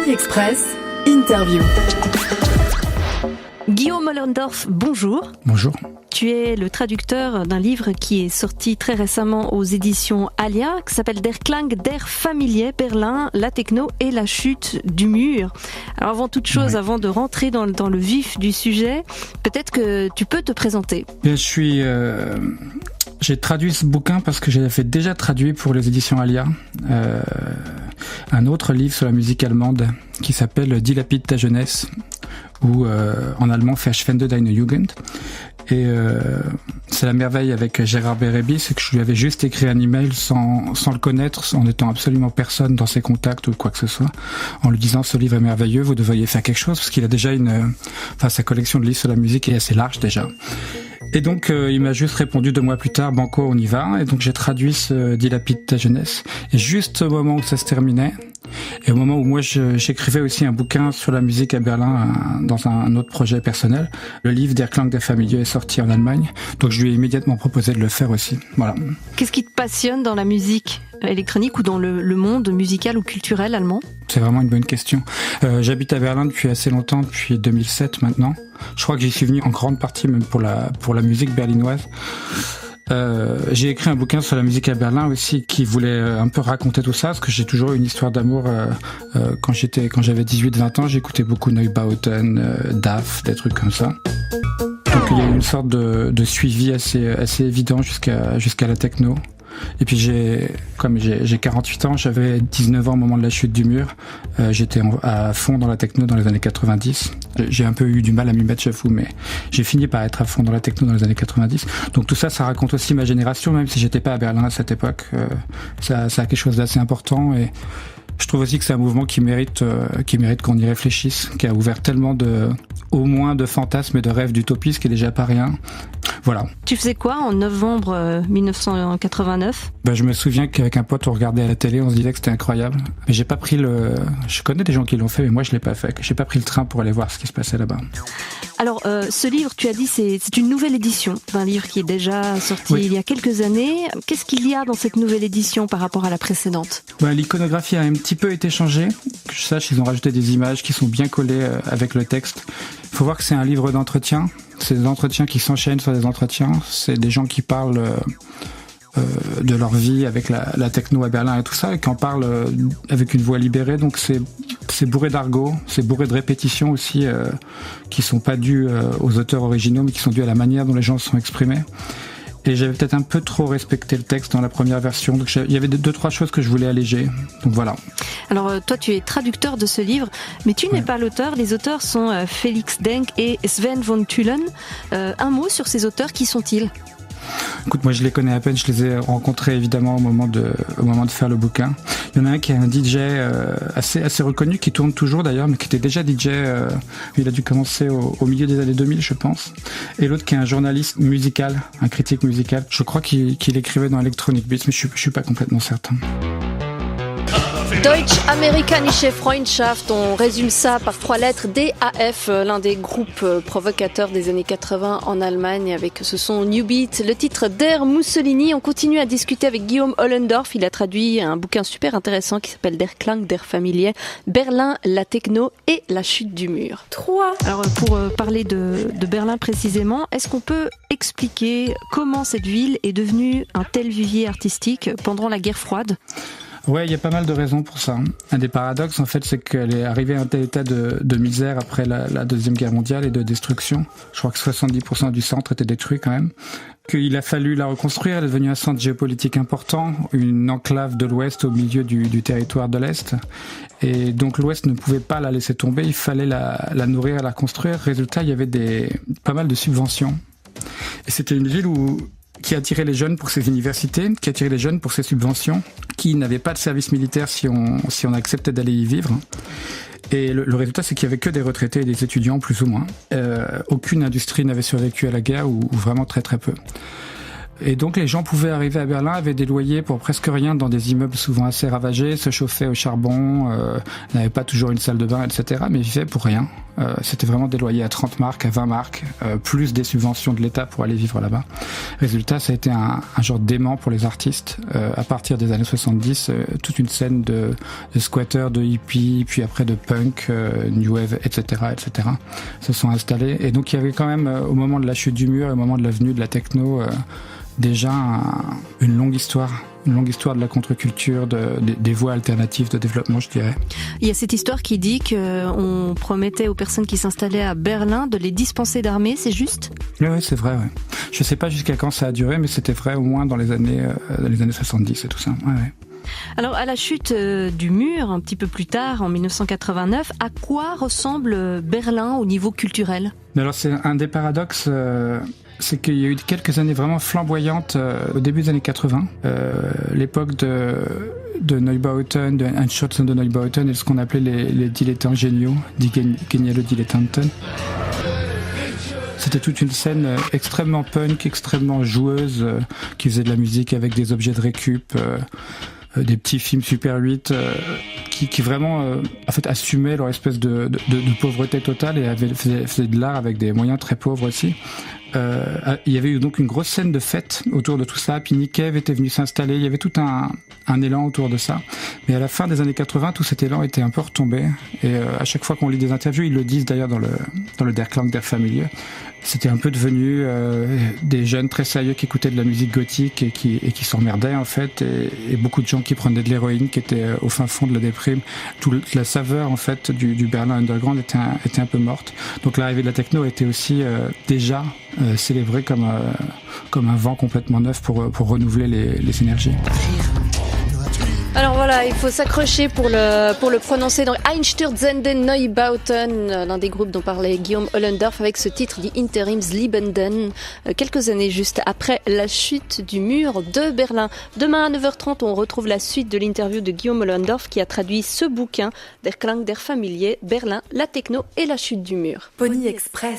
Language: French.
Story Express, interview. Guillaume Ollendorff, bonjour. Bonjour. Tu es le traducteur d'un livre qui est sorti très récemment aux éditions Alia, qui s'appelle Der Klang der Familie, Berlin, la techno et la chute du mur. Alors avant toute chose, avant de rentrer dans le vif du sujet, peut-être que tu peux te présenter. J'ai traduit ce bouquin parce que j'avais déjà traduit pour les éditions Alia un autre livre sur la musique allemande qui s'appelle Dilapide ta jeunesse, ou en allemand Verschwende deine Jugend. Et c'est la merveille avec Gérard Bérébi, c'est que je lui avais juste écrit un email sans le connaître, en étant absolument personne dans ses contacts ou quoi que ce soit, en lui disant ce livre est merveilleux, vous devriez faire quelque chose, parce qu'il a déjà sa collection de livres sur la musique est assez large déjà. Et donc il m'a juste répondu 2 mois plus tard, banco, on y va. Et donc j'ai traduit ce Dilapide ta jeunesse. Et juste au moment où ça se terminait, et au moment où moi j'écrivais aussi un bouquin sur la musique à Berlin dans un autre projet personnel, le livre Der Klang der Familie est sorti en Allemagne. Donc je lui ai immédiatement proposé de le faire aussi. Voilà. Qu'est-ce qui te passionne dans la musique électronique ou dans le monde musical ou culturel allemand ? C'est vraiment une bonne question. J'habite à Berlin depuis assez longtemps, depuis 2007 maintenant. Je crois que j'y suis venu en grande partie même pour la musique berlinoise. J'ai écrit un bouquin sur la musique à Berlin aussi qui voulait un peu raconter tout ça, parce que j'ai toujours eu une histoire d'amour. Quand j'avais 18-20 ans, j'écoutais beaucoup Neubauten, DAF, des trucs comme ça. Donc il y a eu une sorte de suivi assez évident jusqu'à la techno. Et puis j'ai 48 ans, j'avais 19 ans au moment de la chute du mur. J'étais à fond dans la techno dans les années 90. J'ai un peu eu du mal à m'y mettre, j'avoue, mais j'ai fini par être à fond dans la techno dans les années 90. Donc tout ça raconte aussi ma génération, même si j'étais pas à Berlin à cette époque. Ça a quelque chose d'assez important, et je trouve aussi que c'est un mouvement qui mérite qu'on y réfléchisse, qui a ouvert tellement au moins de fantasmes et de rêves d'utopie, ce qui est déjà pas rien. Voilà. Tu faisais quoi en novembre 1989 ? Je me souviens qu'avec un pote, on regardait à la télé, on se disait que c'était incroyable. Mais j'ai pas pris je connais des gens qui l'ont fait, mais moi je l'ai pas fait. J'ai pas pris le train pour aller voir ce qui se passait là-bas. Alors, ce livre, tu as dit, c'est une nouvelle édition d'un livre qui est déjà sorti il y a quelques années. Qu'est-ce qu'il y a dans cette nouvelle édition par rapport à la précédente ? L'iconographie a un petit peu été changée. Que je sache, ils ont rajouté des images qui sont bien collées avec le texte. Il faut voir que c'est un livre d'entretien. C'est des entretiens qui s'enchaînent sur des entretiens. C'est des gens qui parlent de leur vie avec la techno à Berlin et tout ça, et qui en parlent avec une voix libérée. Donc c'est bourré d'argot, c'est bourré de répétitions aussi, qui sont pas dues aux auteurs originaux, mais qui sont dues à la manière dont les gens se sont exprimés. Et j'avais peut-être un peu trop respecté le texte dans la première version, donc il y avait 2-3 choses que je voulais alléger. Donc voilà. Alors toi, tu es traducteur de ce livre, mais tu n'es pas l'auteur. Les auteurs sont Felix Denk et Sven von Thülen. Un mot sur ces auteurs, qui sont-ils ? Écoute, moi je les connais à peine, je les ai rencontrés évidemment au moment de faire le bouquin. Il y en a un qui est un DJ assez reconnu, qui tourne toujours d'ailleurs, mais qui était déjà DJ, il a dû commencer au milieu des années 2000 je pense. Et l'autre qui est un journaliste musical, un critique musical. Je crois qu'il écrivait dans Electronic Beats, mais je suis pas complètement certain. Deutsch-Amerikanische Freundschaft, on résume ça par 3 lettres, DAF, l'un des groupes provocateurs des années 80 en Allemagne avec ce son New Beat, le titre Der Mussolini. On continue à discuter avec Guillaume Ollendorff, il a traduit un bouquin super intéressant qui s'appelle Der Klang der Familie, Berlin, la techno et la chute du mur. 3. Alors pour parler de Berlin précisément, est-ce qu'on peut expliquer comment cette ville est devenue un tel vivier artistique pendant la guerre froide ? Ouais, il y a pas mal de raisons pour ça. Un des paradoxes, en fait, c'est qu'elle est arrivée à un tel état de misère après la Deuxième Guerre mondiale et de destruction. Je crois que 70% du centre était détruit quand même. Qu'il a fallu la reconstruire, elle est devenue un centre géopolitique important, une enclave de l'Ouest au milieu du territoire de l'Est. Et donc l'Ouest ne pouvait pas la laisser tomber, il fallait la nourrir, la reconstruire. Résultat, il y avait pas mal de subventions. Et c'était une ville qui attirait les jeunes pour ses universités, qui attirait les jeunes pour ses subventions, qui n'avaient pas de service militaire si on acceptait d'aller y vivre. Et le résultat, c'est qu'il y avait que des retraités et des étudiants, plus ou moins. Aucune industrie n'avait survécu à la guerre, ou vraiment très très peu. Et donc les gens pouvaient arriver à Berlin, avaient des loyers pour presque rien dans des immeubles souvent assez ravagés, se chauffaient au charbon, n'avaient pas toujours une salle de bain, etc. Mais vivaient pour rien. C'était vraiment des loyers à 30 marks, à 20 marks, plus des subventions de l'État pour aller vivre là-bas. Résultat, ça a été un genre d'aimant pour les artistes. À partir des années 70, toute une scène de squatters, de hippies, puis après de punk, new wave, etc., se sont installés. Et donc il y avait quand même, au moment de la chute du mur, au moment de la venue de la techno, déjà une longue histoire de la contre-culture, des voies alternatives de développement, je dirais. Il y a cette histoire qui dit qu'on promettait aux personnes qui s'installaient à Berlin de les dispenser d'armée, c'est juste ? Oui, c'est vrai. Ouais. Je sais pas jusqu'à quand ça a duré, mais c'était vrai au moins dans les années 70 et tout ça. Ouais. Alors, à la chute du mur, un petit peu plus tard, en 1989, à quoi ressemble Berlin au niveau culturel ? Mais alors, c'est un des paradoxes, c'est qu'il y a eu quelques années vraiment flamboyantes au début des années 80. L'époque de Neubauten, de Einstürzen de Neubauten, et ce qu'on appelait les dilettanten géniaux, die geniale Dilettanten. C'était toute une scène extrêmement punk, extrêmement joueuse, qui faisait de la musique avec des objets de récup, des petits films Super 8 qui vraiment en fait assumaient leur espèce de pauvreté totale et faisaient de l'art avec des moyens très pauvres aussi. Il y avait eu donc une grosse scène de fête autour de tout ça, puis Nick Cave était venu s'installer, il y avait tout un élan autour de ça. Mais à la fin des années 80, tout cet élan était un peu retombé, et à chaque fois qu'on lit des interviews, ils le disent d'ailleurs dans le Der Klang der Familie, c'était un peu devenu des jeunes très sérieux qui écoutaient de la musique gothique et qui s'emmerdaient en fait, et beaucoup de gens qui prenaient de l'héroïne, qui étaient au fin fond de la déprime. Toute la saveur en fait du Berlin Underground était un peu morte. Donc l'arrivée de la techno était aussi déjà célébrée comme un vent complètement neuf pour renouveler les énergies. Alors voilà, il faut s'accrocher pour le prononcer. Donc Einstürzen den Neubauten, l'un des groupes dont parlait Guillaume Ollendorf avec ce titre dit Interimsliebenden, quelques années juste après la chute du mur de Berlin. Demain à 9h30, on retrouve la suite de l'interview de Guillaume Ollendorf qui a traduit ce bouquin Der Klang der Familie, Berlin, la techno et la chute du mur. Pony Express.